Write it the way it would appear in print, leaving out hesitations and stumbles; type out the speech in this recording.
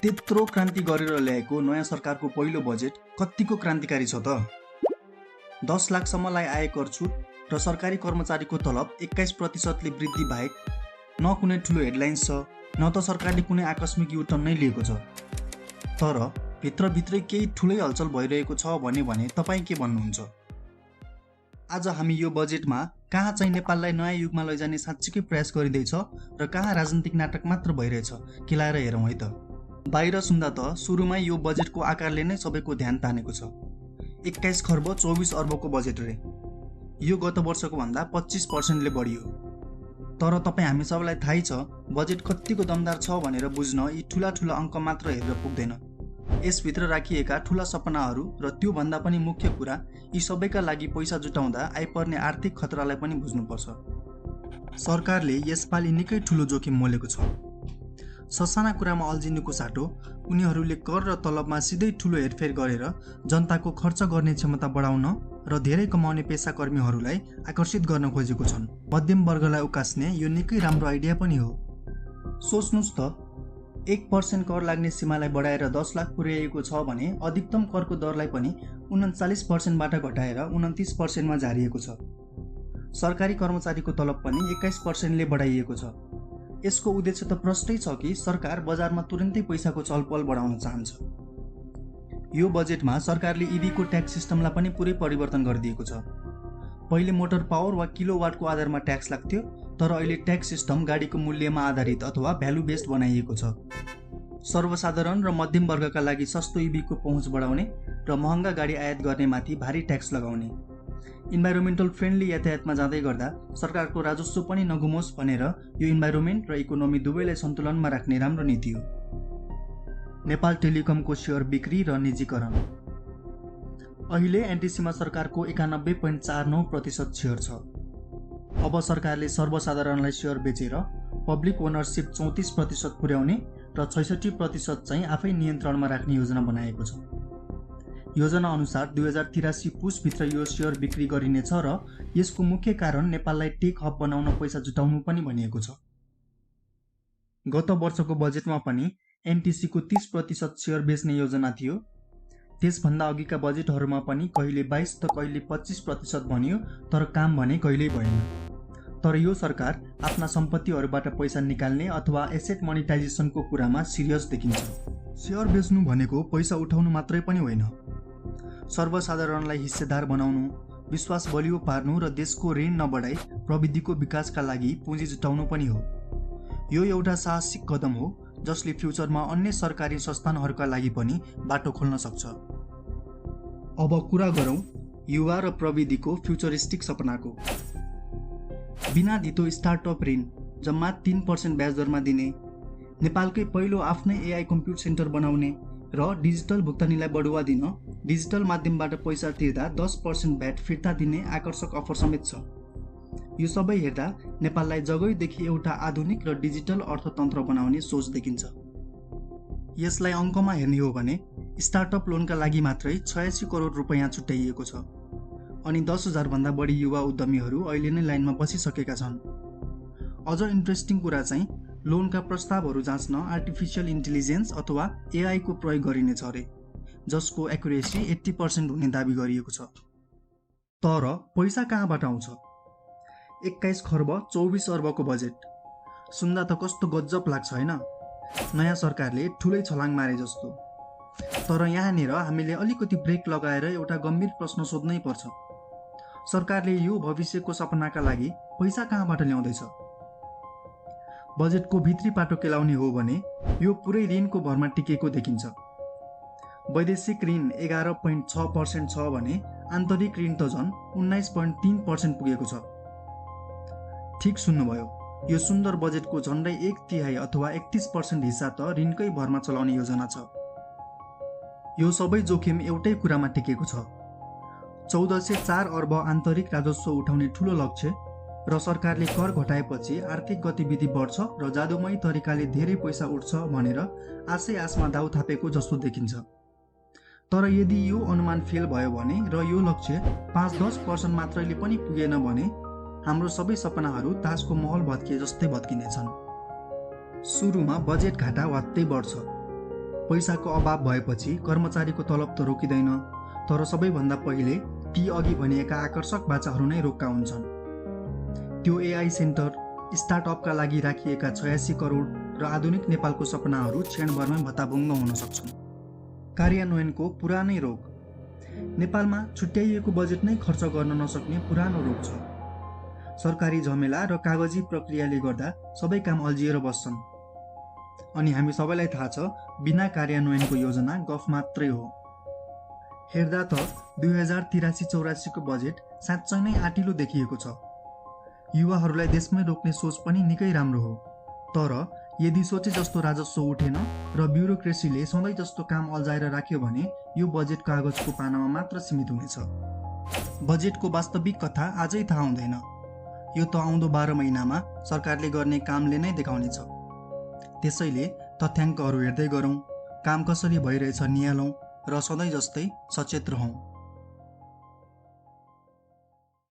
त्यत्रो क्रान्ति गरेर ल्याएको नयाँ सरकारको पहिलो बजेट कत्तिको क्रान्तिकारी छ त? 10 लाखसम्मलाई आयकर छुट र सरकारी कर्मचारीको तलब 21%ले वृद्धि बाहेक न कुनै ठुलो हेडलाइन्स छ, न त सरकारले कुनै आकस्मिक युटर्न नै लिएको छ। तर भित्रभित्रै केही ठुलै हलचल भइरहेको छ भने तपाईँ के भन्नुहुन्छ? आज हामी यो बजेटमा कहाँ चाहिँ नेपाललाई नयाँ युगमा लैजाने साँच्चीकै प्रयास गरिँदैछ र कहाँ राजनीतिक नाटक मात्र भइरहेछ केलाएर हेरौँ है त। बाहिर सुन्दा त सुरुमै यो बजेटको आकारले नै सबैको ध्यान तानेको छ। 21 खर्ब 24 अर्बको बजेट रे। यो गत वर्षको भन्दा 25%ले बढी हो। तर तपाईँ हामी सबैलाई थाहै छ बजेट कत्तिको दमदार छ भनेर बुझ्न यी ठुला अङ्क मात्र हेरेर पुग्दैन। यसभित्र राखिएका ठुला सपनाहरू र त्यो भन्दा पनि मुख्य कुरा यी सबैका लागि पैसा जुटाउँदा आइपर्ने आर्थिक खतरालाई पनि बुझ्नुपर्छ। सरकारले यसपालि निकै ठुलो जोखिम मोलेको छ। ससाना कुरामा अल्झिनुको साटो उनीहरूले कर र तलबमा सिधै ठुलो हेरफेर गरेर जनताको खर्च गर्ने क्षमता बढाउन र धेरै कमाउने पेसाकर्मीहरूलाई आकर्षित गर्न खोजेको छन्। मध्यम वर्गलाई उकास्ने यो निकै राम्रो आइडिया पनि हो। सोच्नुस् त 1% कर लाग्ने सीमालाई बढाएर 10 लाख पुर्याइएको छ भने अधिकतम करको दरलाई पनि 39%बाट घटाएर 29%मा झारिएको छ। सरकारी कर्मचारीको तलब पनि 21%ले बढाइएको छ। यसको उद्देश्य त प्रष्टै छ कि सरकार बजारमा तुरन्तै पैसाको चलपल बढाउन चाहन्छ। यो बजेटमा सरकारले ईभीको ट्याक्स सिस्टमलाई पनि पुरै परिवर्तन गरिदिएको छ। पहिले मोटर पावर वा किलोवाटको आधारमा ट्याक्स लाग्थ्यो, तर अहिले ट्याक्स सिस्टम गाडीको मूल्यमा आधारित अथवा भ्यालु बेस्ड बनाइएको छ। सर्वसाधारण र मध्यम वर्गका लागि सस्तो ईभीको पहुँच बढाउने र महँगा गाडी आयात गर्ने माथि भारी ट्याक्स लगाउने। इन्भाइरोमेन्टल फ्रेन्डली यातायातमा जाँदै गर्दा सरकारको राजस्व पनि नगुमोस् भनेर यो इन्भाइरोमेन्ट र इकोनोमी दुवैलाई सन्तुलनमा राख्ने राम्रो नीति हो। नेपाल टेलिकमको सेयर बिक्री र निजीकरण। अहिले एनटिसीमा सरकारको 91.49% सेयर छ। अब सरकारले सर्वसाधारणलाई सेयर बेचेर पब्लिक ओनरसिप 34% पुर्याउने र 66% चाहिँ आफै नियन्त्रणमा राख्ने योजना बनाएको छ। योजना अनुसार 2083 पुसभित्र यो सेयर बिक्री गरिनेछ र यसको मुख्य कारण नेपाललाई टेक हब बनाउन पैसा जुटाउनु पनि भनिएको छ। गत वर्षको बजेटमा पनि एनटिसीको 30% सेयर बेच्ने योजना थियो। त्यसभन्दा अघिका बजेटहरूमा पनि कहिले 22 त कहिले 25% भनियो, तर काम भने कहिल्यै भएन। तर यो सरकार आफ्ना सम्पत्तिहरूबाट पैसा निकाल्ने अथवा एसेट मोनिटाइजेसनको कुरामा सिरियस देखिन्छ। सेयर बेच्नु भनेको पैसा उठाउनु मात्रै पनि होइन, सर्वसाधारणलाई हिस्सेदार बनाउनु, विश्वास बलियो पार्नु र देशको ऋण नबढाई प्रविधिको विकासका लागि पुँजी जुटाउनु पनि हो। यो एउटा साहसिक कदम हो जसले फ्युचरमा अन्य सरकारी संस्थानहरूका लागि पनि बाटो खोल्न सक्छ। अब कुरा गरौँ युवा र प्रविधिको फ्युचरिस्टिक सपनाको। बिना धितो स्टार्टअप ऋण जम्मा 3% ब्याज दरमा दिने, नेपालकै पहिलो आफ्नै एआई कम्प्युट सेन्टर बनाउने र डिजिटल भुक्तानीलाई बढुवा दिन डिजिटल माध्यमबाट पैसा तिर्दा 10% भ्याट फिर्ता दिने आकर्षक अफर समेत छ। यो सबै हेर्दा नेपाललाई जगैदेखि एउटा आधुनिक र डिजिटल अर्थतन्त्र बनाउने सोच देखिन्छ। यसलाई अङ्कमा हेर्ने हो भने स्टार्टअप लोनका लागि मात्रै 86 करोड रुपैयाँ छुट्याइएको छ अनि 10,000 भन्दा बढी युवा उद्यमीहरू अहिले नै लाइनमा बसिसकेका छन्। अझ इन्ट्रेस्टिङ कुरा चाहिँ लोनका प्रस्तावहरू जाँच्न आर्टिफिसियल इन्टेलिजेन्स अथवा एआई को प्रयोग गरिनेछ अरे, जसको एक्युरेसी 80% हुने दाबी गरिएको छ। तर पैसा कहाँबाट आउँछ? 21 खर्ब 24 अर्बको बजेट सुन्दा त कस्तो गजब लाग्छ हैन? नयाँ सरकारले ठुलै छलाङ मारे जस्तो। तर यहाँनिर हामीले अलिकति ब्रेक लगाएर एउटा गम्भीर प्रश्न सोध्नै पर्छ। सरकारले यो भविष्यको सपनाका लागि पैसा कहाँबाट ल्याउँदैछ? बजेटको भित्री पाटो केलाउने हो भने यो पुरै ऋणको भरमा टिकेको देखिन्छ। वैदेशिक ऋण 11.6% छ भने आन्तरिक ऋण त झन् 19.3% पुगेको छ। ठिक सुन्नुभयो, यो सुन्दर बजेटको झन्डै 1/3 अथवा 31% हिस्सा त ऋणकै भरमा चलाउने योजना छ। यो सबै जोखिम एउटै कुरामा टिकेको छ। 1404 अर्ब आन्तरिक राजस्व उठाउने ठुलो लक्ष्य र सरकारले कर घटाएपछि आर्थिक गतिविधि बढ्छ र जादुमय तरिकाले धेरै पैसा उठ्छ भनेर आशमा दाउ थापेको जस्तो देखिन्छ। तर यदि यो अनुमान फेल भयो भने र यो लक्ष्य 5-10% मात्रैले पनि पुगेन भने हाम्रो सबै सपनाहरू तासको महल भत्किए जस्तै भत्किनेछन्। सुरुमा बजेट घाटा वात्तै बढ्छ, पैसाको अभाव भएपछि कर्मचारीको तलब त रोकिँदैन, तर सबैभन्दा पहिले ती अघि भनिएका आकर्षक बाचाहरू नै रोक्का हुन्छन्। त्यो एआई सेन्टर, स्टार्टअपका लागि राखिएका 86 करोड र आधुनिक नेपालको सपनाहरू क्षणभरमै भत्ताभुङ्ग हुन सक्छन्। कार्यान्वयनको पुरानै रोग। नेपालमा छुट्याइएको बजेट नै खर्च गर्न नसक्ने पुरानो रोग छ। सरकारी झमेला र कागजी प्रक्रियाले गर्दा सबै काम अल्झिएर बस्छन्। अनि हामी सबैलाई थाहा छ, बिना कार्यान्वयनको योजना गफ मात्रै हो। हेर्दा त 2083-84 को बजेट साँच्चै नै आँटिलो देखिएको छ। युवाहरूलाई देशमै रोक्ने सोच पनि निकै राम्रो हो, तर यदि सोचे जस्तो राजस्व उठेन र ब्युरोक्रेसीले सधैँ जस्तो काम अल्झाएर राख्यो भने यो बजेट कागजको पानामा मात्र सीमित हुनेछ। बजेटको वास्तविक कथा आजै थाहा हुँदैन। यो त आउँदो 12 महिनामा सरकारले गर्ने कामले नै देखाउनेछ। त्यसैले तथ्याङ्कहरू हेर्दै गरौँ, काम कसरी भइरहेछ निहालौँ र सधैँ जस्तै सचेत रहौँ।